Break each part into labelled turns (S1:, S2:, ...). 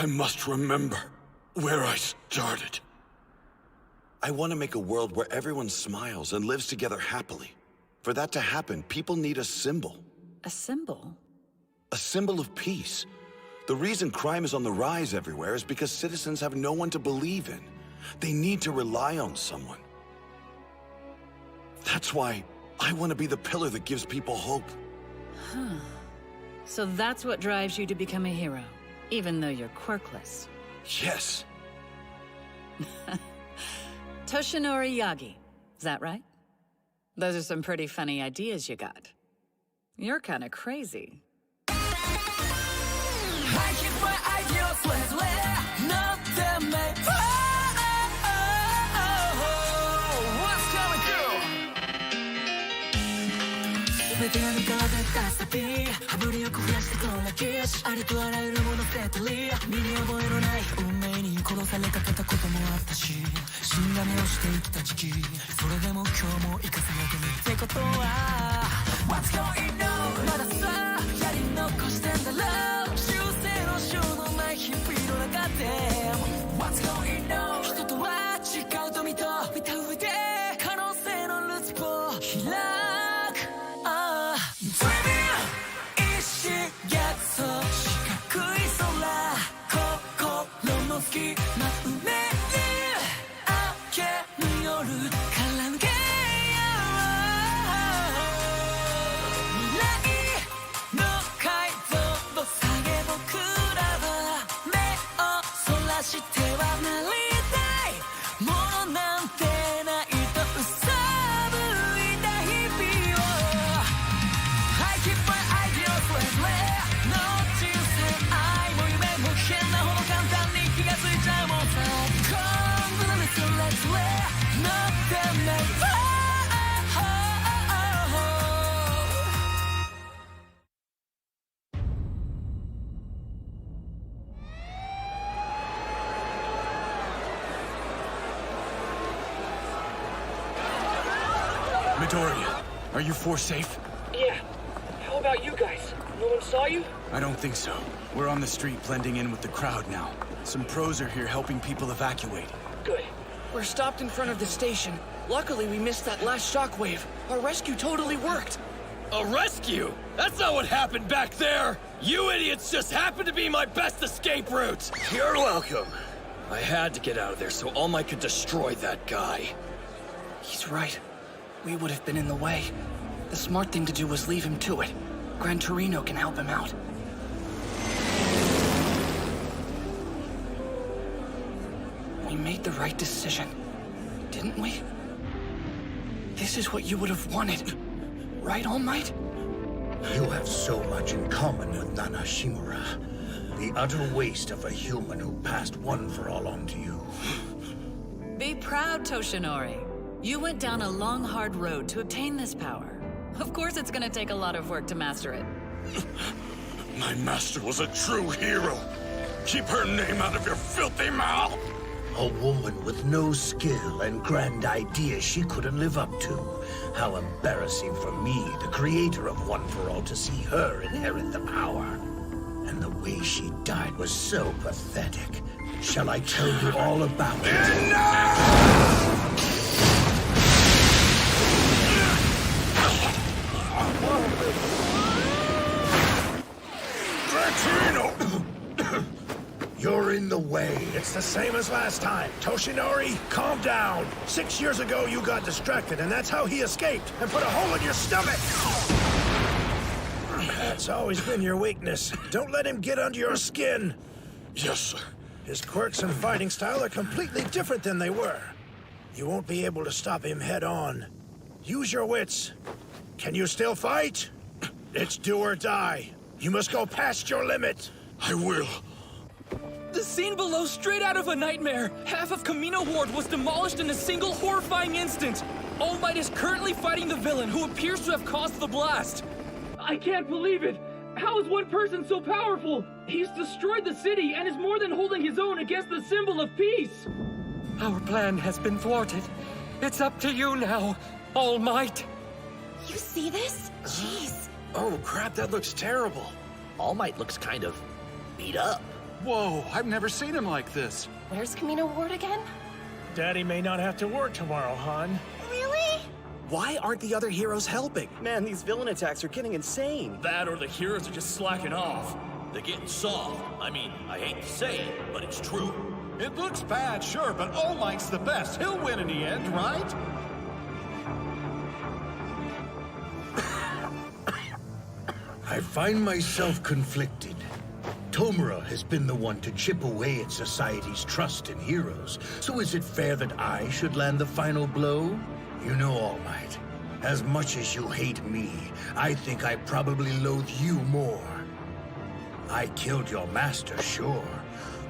S1: I must remember where I started.
S2: I want to make a world where everyone smiles and lives together happily. For that to happen, people need a symbol.
S3: A symbol?
S2: A symbol of peace. The reason crime is on the rise everywhere is because citizens have no one to believe in. They need to rely on someone. That's why I want to be the pillar that gives people hope.
S3: Huh. So that's what drives you to become a hero, even though you're quirkless.
S2: Yes.
S3: Toshinori Yagi, is that right? Those are some pretty funny ideas you got. You're kind of crazy.
S4: I keep my ideas not them made. What's coming through? 全てが見変わったサビ羽振りよく増やしてこんなキッシュありとあらゆるもの捨てたり身に覚えのない運命に殺されかけたこともあったし死んだ目をして生きた時期それでも今日も生かされてるってことは What's going on まださやり残してんだろう修正のしようのない日々の中で What's going on 人とは違うと見た上で可能性のルーツを開くDreaming 一瞬逆走四角い空心の隙間埋める明けぬ夜から抜けよう未来の解像度下げ僕らは目をそらしてはなりたいものなんてないと嘘ぶいた日々を I keep my ideas flatの人生愛も夢も変なほど簡単に気がついちゃうもんさ今度のレッツレッツレ乗ってね
S1: Midoriya, are you four safe?
S5: Yeah. How about you guys? No one saw you?
S1: I don't think so. We're on the street blending in with the crowd now. Some pros are here helping people evacuate.
S5: Good. We're stopped in front of the station. Luckily, we missed that last shockwave. Our rescue totally worked.
S6: A rescue? That's not what happened back there! You idiots just happened to be my best escape route! You're welcome. I had to get out of there so All Might could destroy that guy.
S5: He's right. We would have been in the way. The smart thing to do was leave him to it. Gran Torino can help him out. We made the right decision, didn't we? This is what you would have wanted. Right, All Might?
S7: You have so much in common with Nana Shimura. The utter waste of a human who passed One for All on to you.
S3: Be proud, Toshinori. You went down a long, hard road to obtain this power. Of course it's gonna take a lot of work to master it.
S1: My master was a true hero. Keep her name out of your filthy mouth!
S7: A woman with no skill and grand ideas she couldn't live up to. How embarrassing for me, the creator of One for All, to see her inherit the power. And the way she died was so pathetic. Shall I tell you all about it? You're in the way.
S8: It's the same as last time. Toshinori, calm down. 6 years ago, you got distracted, and that's how he escaped and put a hole in your stomach. That's always been your weakness. Don't let him get under your skin.
S1: Yes, sir.
S8: His quirks and fighting style are completely different than they were. You won't be able to stop him head on. Use your wits. Can you still fight? It's do or die. You must go past your limit.
S1: I will.
S5: The scene below straight out of a nightmare. Half of Camino Ward was demolished in a single horrifying instant. All Might is currently fighting the villain who appears to have caused the blast. I can't believe it. How is one person so powerful? He's destroyed the city and is more than holding his own against the symbol of peace. Our plan has been thwarted. It's up to you now, All Might.
S9: You see this? Jeez.
S6: Oh crap, that looks terrible. All Might looks kind of beat up.
S10: Whoa, I've never seen him like this.
S9: Where's Camino Ward again?
S8: Daddy may not have to work tomorrow, hon.
S9: Really?
S11: Why aren't the other heroes helping?
S12: Man, these villain attacks are getting insane.
S6: That or the heroes are just slacking off. They're getting soft. I mean, I hate to say it, but it's true.
S10: It looks bad, sure, but All Might's the best. He'll win in the end, right?
S7: I find myself conflicted. Tomura has been the one to chip away at society's trust in heroes, so is it fair that I should land the final blow? You know, All Might, as much as you hate me, I think I probably loathe you more. I killed your master, sure,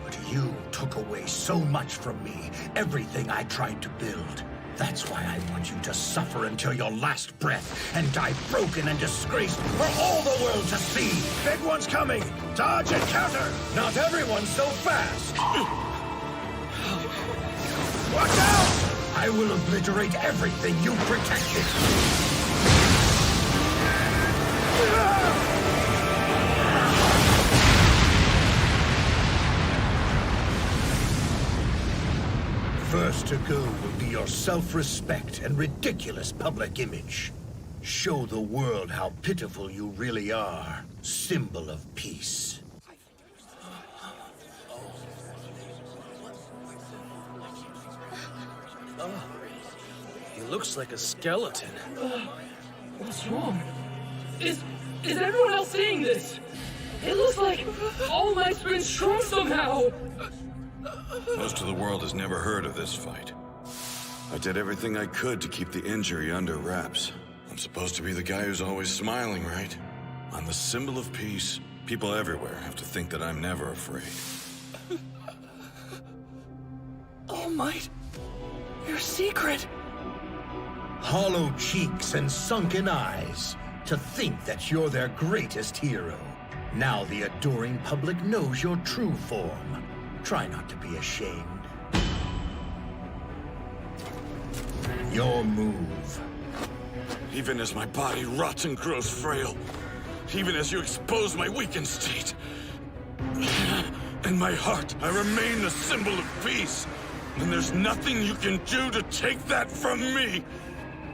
S7: but you took away so much from me, everything I tried to build. That's why I want you to suffer until your last breath and die broken and disgraced for all the world to see.
S8: Big one's coming! Dodge and counter!
S7: Not everyone's so fast.
S8: Watch out!
S7: I will obliterate everything you protected. First to go will be your self-respect and ridiculous public image. Show the world how pitiful you really are. Symbol of peace.
S5: He looks like a skeleton. What's wrong? Is everyone else seeing this? It looks like All Might's been shrunk somehow!
S2: Most of the world has never heard of this fight. I did everything I could to keep the injury under wraps. I'm supposed to be the guy who's always smiling, right? I'm the symbol of peace. People everywhere have to think that I'm never afraid.
S5: All Might, your secret!
S7: Hollow cheeks and sunken eyes. To think that you're their greatest hero. Now the adoring public knows your true form. Try not to be ashamed. Your move.
S2: Even as my body rots and grows frail, even as you expose my weakened state, in my heart, I remain the symbol of peace. And there's nothing you can do to take that from me.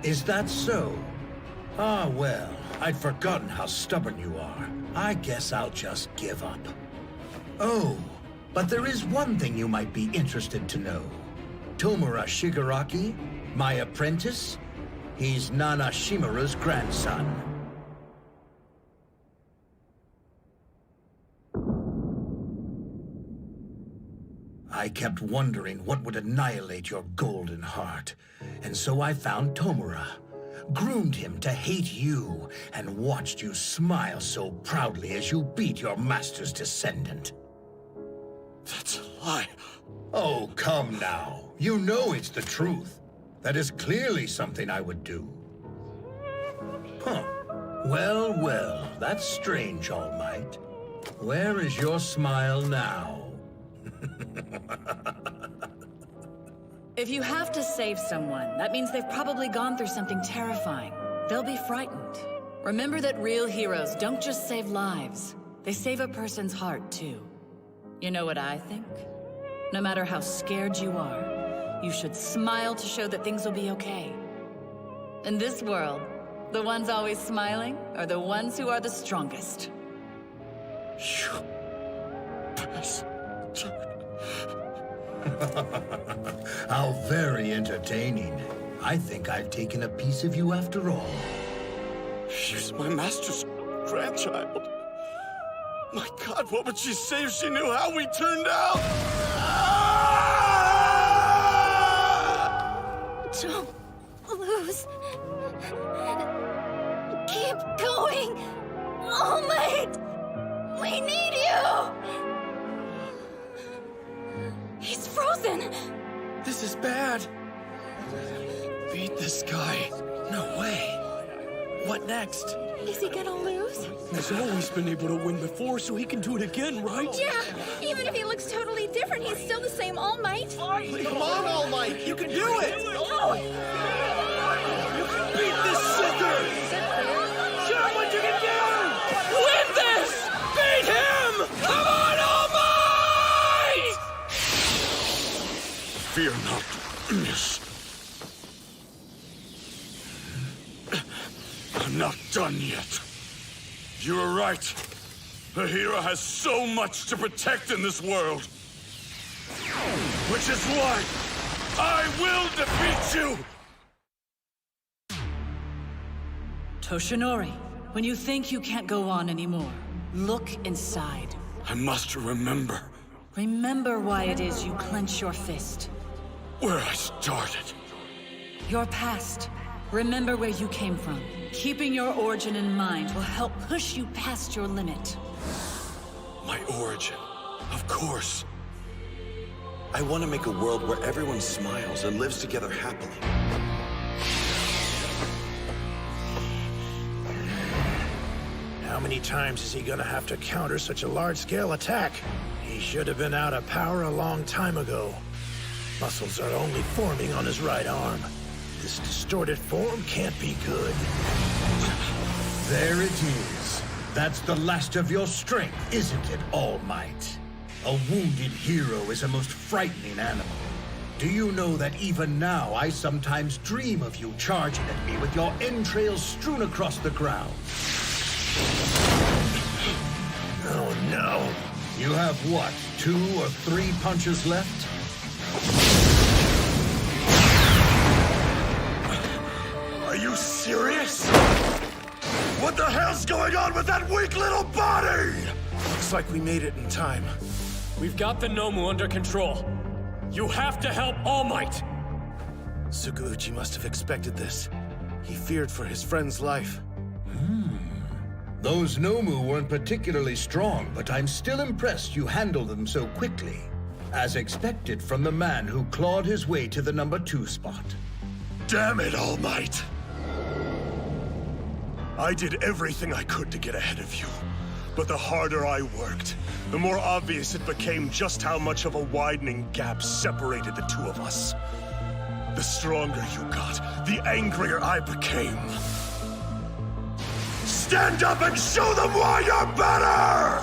S7: Is that so? Ah, well, I'd forgotten how stubborn you are. I guess I'll just give up. Oh, but there is one thing you might be interested to know. Tomura Shigaraki, my apprentice, he's Nana Shimura's grandson. I kept wondering what would annihilate your golden heart, and so I found Tomura, groomed him to hate you, and watched you smile so proudly as you beat your master's descendant.
S2: That's a lie.
S7: Oh, come now. You know it's the truth. That is clearly something I would do. Huh. Well, well, that's strange, All Might. Where is your smile now?
S3: If you have to save someone, that means they've probably gone through something terrifying. They'll be frightened. Remember that real heroes don't just save lives. They save a person's heart, too. You know what I think? No matter how scared you are, you should smile to show that things will be okay. In this world, the ones always smiling are the ones who are the strongest.
S2: You bastard.
S7: How very entertaining. I think I've taken a piece of you after all.
S2: She's my master's grandchild. My God, what would she say if she knew how we turned out?
S9: Don't lose. Keep going. All Might. We need you. He's frozen.
S5: This is bad. Beat this guy. No way. What next?
S9: Is he gonna lose?
S5: He's always been able to win before, so he can do it again, right?
S9: Yeah, even if he looks totally different, he's still the same All Might.
S11: Come on, All Might, you can do it!
S5: Beat this sucker! Show him what you can do! Win this! Beat him! Come on, All Might!
S1: Fear not, miss. I'm not done yet. You were right. The hero has so much to protect in this world. Which is why I will defeat you!
S3: Toshinori, when you think you can't go on anymore, look inside.
S1: I must remember
S3: Remember why it is you clench your fist.
S1: where I started.
S3: Your past. Remember where you came from. Keeping your origin in mind will help push you past your limit.
S2: My origin. Of course. I want to make a world where everyone smiles and lives together happily.
S8: How many times is he gonna have to counter such a large-scale attack? He should have been out of power a long time ago. Muscles are only forming on his right arm. This distorted form can't be good.
S7: There it is. That's the last of your strength, isn't it, All Might? A wounded hero is a most frightening animal. Do you know that even now I sometimes dream of you charging at me with your entrails strewn across the ground? Oh no. You have what, 2 or 3 punches left?
S1: Are you serious? What the hell's going on with that weak little body?
S11: Looks like we made it in time.
S5: We've got the Nomu under control. You have to help All Might!
S11: Sukuuchi must have expected this. He feared for his friend's life.
S7: Those Nomu weren't particularly strong, but I'm still impressed you handled them so quickly. As expected from the man who clawed his way to the number 2 spot.
S1: Damn it, All Might! I did everything I could to get ahead of you. But the harder I worked, the more obvious it became just how much of a widening gap separated the two of us. The stronger you got, the angrier I became. Stand up and show them why you're better!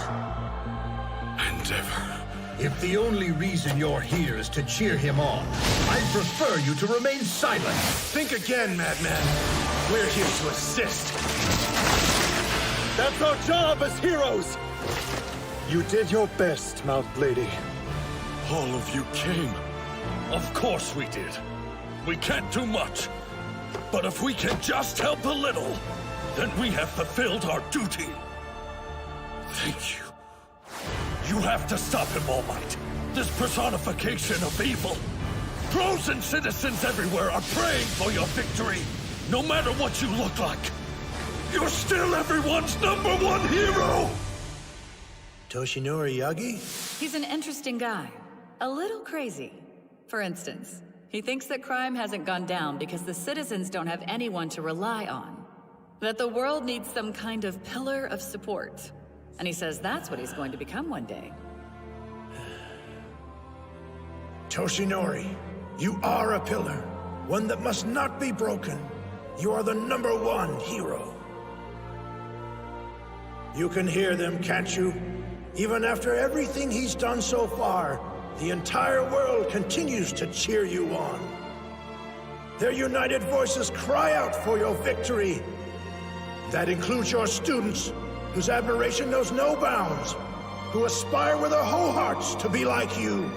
S1: Endeavor.
S7: If the only reason you're here is to cheer him on, I'd prefer you to remain silent.
S11: Think again, madman. We're here to assist.
S6: That's our job as heroes!
S11: You did your best, Mount Lady.
S1: All of you came.
S6: Of course we did. We can't do much. But if we can just help a little, then we have fulfilled our duty.
S1: Thank you.
S6: You have to stop him, All Might. This personification of evil. Pros and citizens everywhere are praying for your victory, no matter what you look like. You're still everyone's #1 hero!
S8: Toshinori Yagi?
S3: He's an interesting guy. A little crazy. For instance, he thinks that crime hasn't gone down because the citizens don't have anyone to rely on. That the world needs some kind of pillar of support. And he says that's what he's going to become one day.
S8: Toshinori, you are a pillar. One that must not be broken. You are the #1 hero. You can hear them, can't you? Even after everything he's done so far, the entire world continues to cheer you on. Their united voices cry out for your victory. That includes your students, whose admiration knows no bounds, who aspire with their whole hearts to be like you.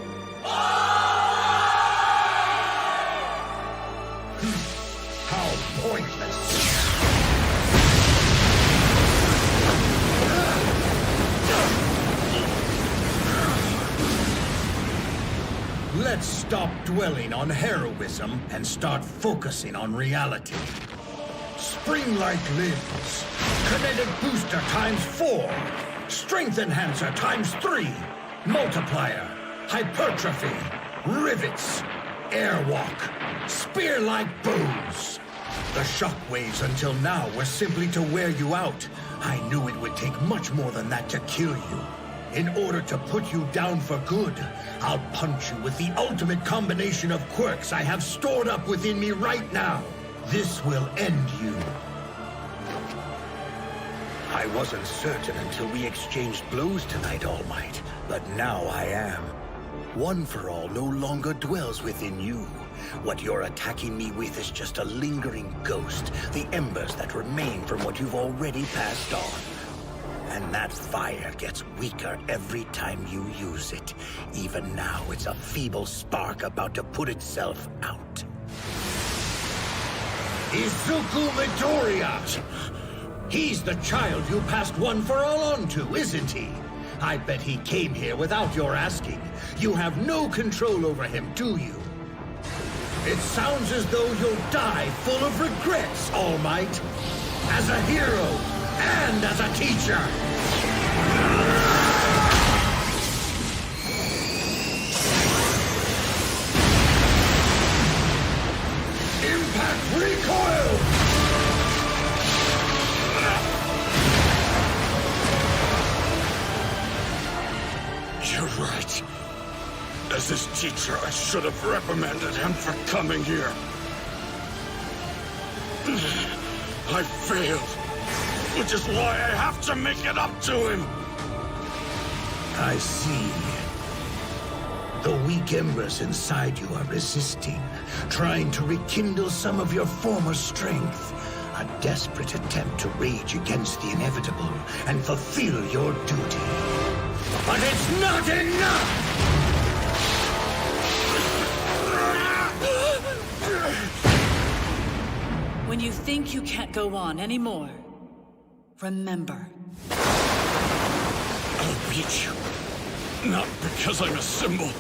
S7: How pointless. Let's stop dwelling on heroism and start focusing on reality. Spring-like limbs, kinetic booster ×4, strength enhancer ×3, multiplier, hypertrophy, rivets, airwalk, spear-like bows. The shockwaves until now were simply to wear you out. I knew it would take much more than that to kill you. In order to put you down for good, I'll punch you with the ultimate combination of quirks I have stored up within me right now. This will end you. I wasn't certain until we exchanged blows tonight, All Might, but now I am. One for All no longer dwells within you. What you're attacking me with is just a lingering ghost, the embers that remain from what you've already passed on. And that fire gets weaker every time you use it. Even now, it's a feeble spark about to put itself out. Izuku Midoriya! He's the child you passed One for All on to, isn't he? I bet he came here without your asking. You have no control over him, do you? It sounds as though you'll die full of regrets, All Might. As a hero, and as a teacher. Impact recoil!
S2: You're right. As his teacher, I should have reprimanded him for coming here. I failed, which is why I have to make it up to him.
S7: I see. The weak embers inside you are resisting, trying to rekindle some of your former strength. A desperate attempt to rage against the inevitable and fulfill your duty. But it's not enough!
S3: When you think you can't go on anymore, remember.
S2: I'll beat you. Not because I'm a symbol,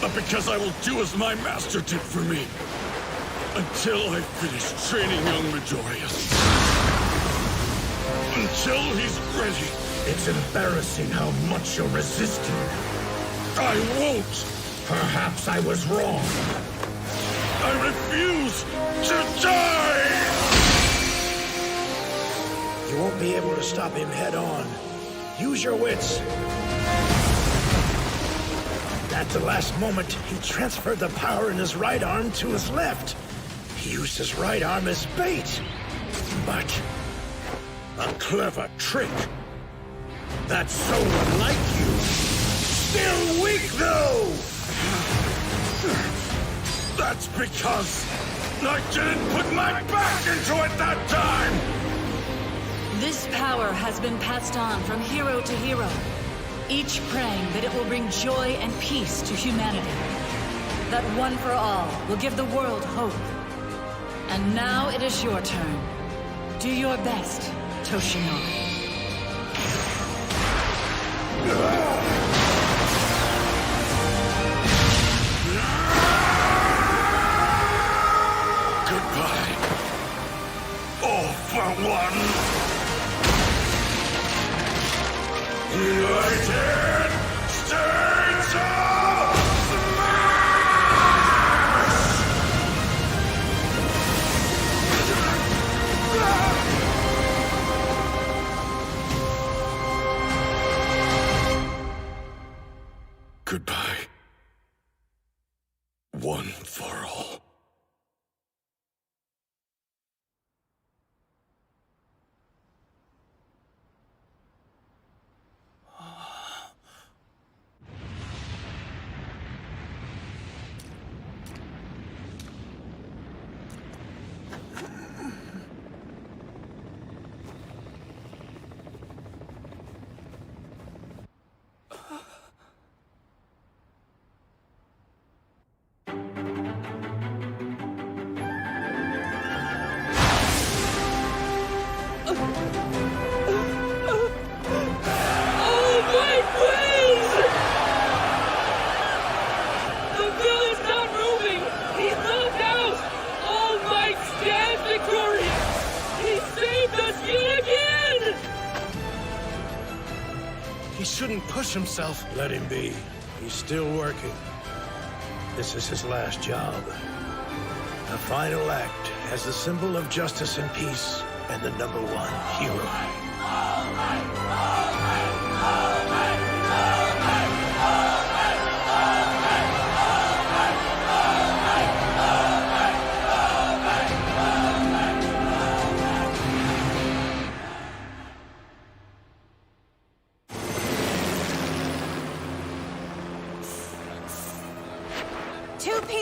S2: but because I will do as my master did for me. Until I finish training young Midoriya. Until he's ready.
S7: It's embarrassing how much you're resisting.
S2: I won't.
S7: Perhaps I was wrong.
S2: I refuse to die!
S8: You won't be able to stop him head on. Use your wits. At the last moment, he transferred the power in his right arm to his left. He used his right arm as bait. But a clever trick.
S7: That's so unlike you. Still weak, though!
S2: That's because I didn't put my back into it that time!
S3: This power has been passed on from hero to hero, each praying that it will bring joy and peace to humanity. That One for All will give the world hope. And now it is your turn. Do your best, Toshinori.
S2: Goodbye. All for one. United States of Goodbye. One for all.
S11: Shouldn't push himself.
S8: Let him be. He's still working. This is his last job. The final act as the symbol of justice and peace and the #1 hero.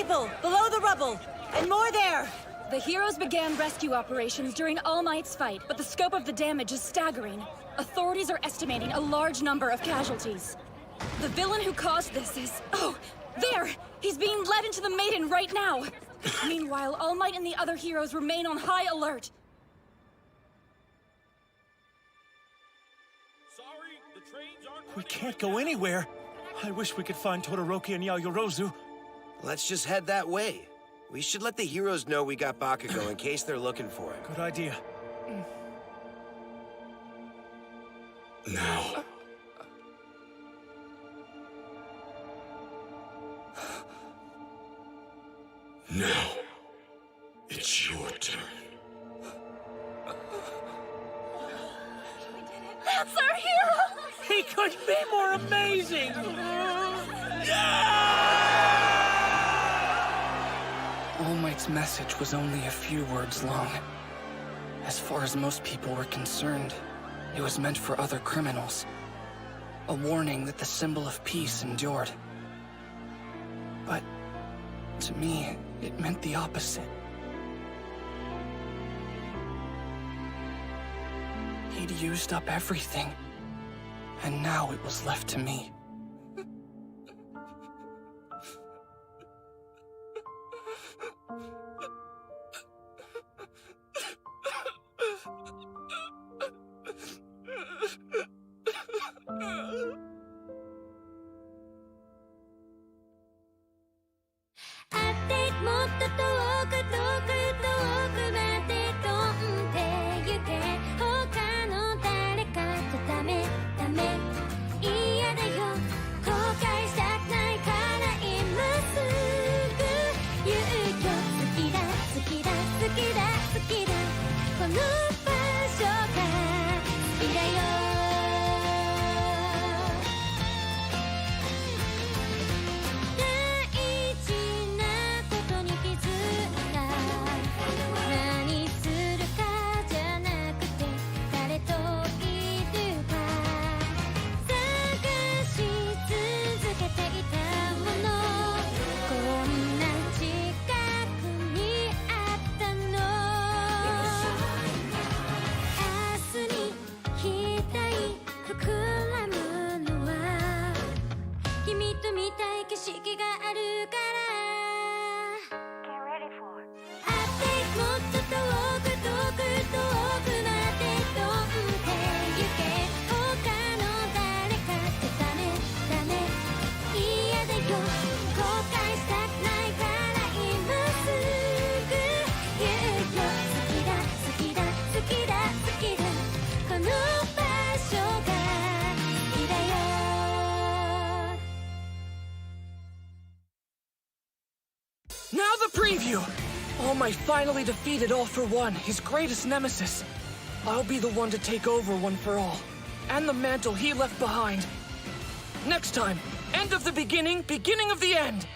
S13: people, below the rubble, and more there!
S9: The heroes began rescue operations during All Might's fight, but the scope of the damage is staggering. Authorities are estimating a large number of casualties. The villain who caused this is... Oh, there! He's being led into the Maiden right now! Meanwhile, All Might and the other heroes remain on high alert.
S10: Sorry, the trains aren't...
S14: We can't go anywhere. I wish we could find Todoroki and Yaoyorozu.
S12: Let's just head that way. We should let the heroes know we got Bakugo in case they're looking for him.
S14: Good idea.
S2: Now. Now. It's your turn.
S9: That's our hero!
S14: He could be more amazing!
S5: All Might's message was only a few words long. As far as most people were concerned, it was meant for other criminals. A warning that the symbol of peace endured. But to me, it meant the opposite. He'd used up everything, and now it was left to me. Now the preview! All Might finally defeated All for One, his greatest nemesis. I'll be the one to take over One for All, and the mantle he left behind. Next time, end of the beginning, beginning of the end!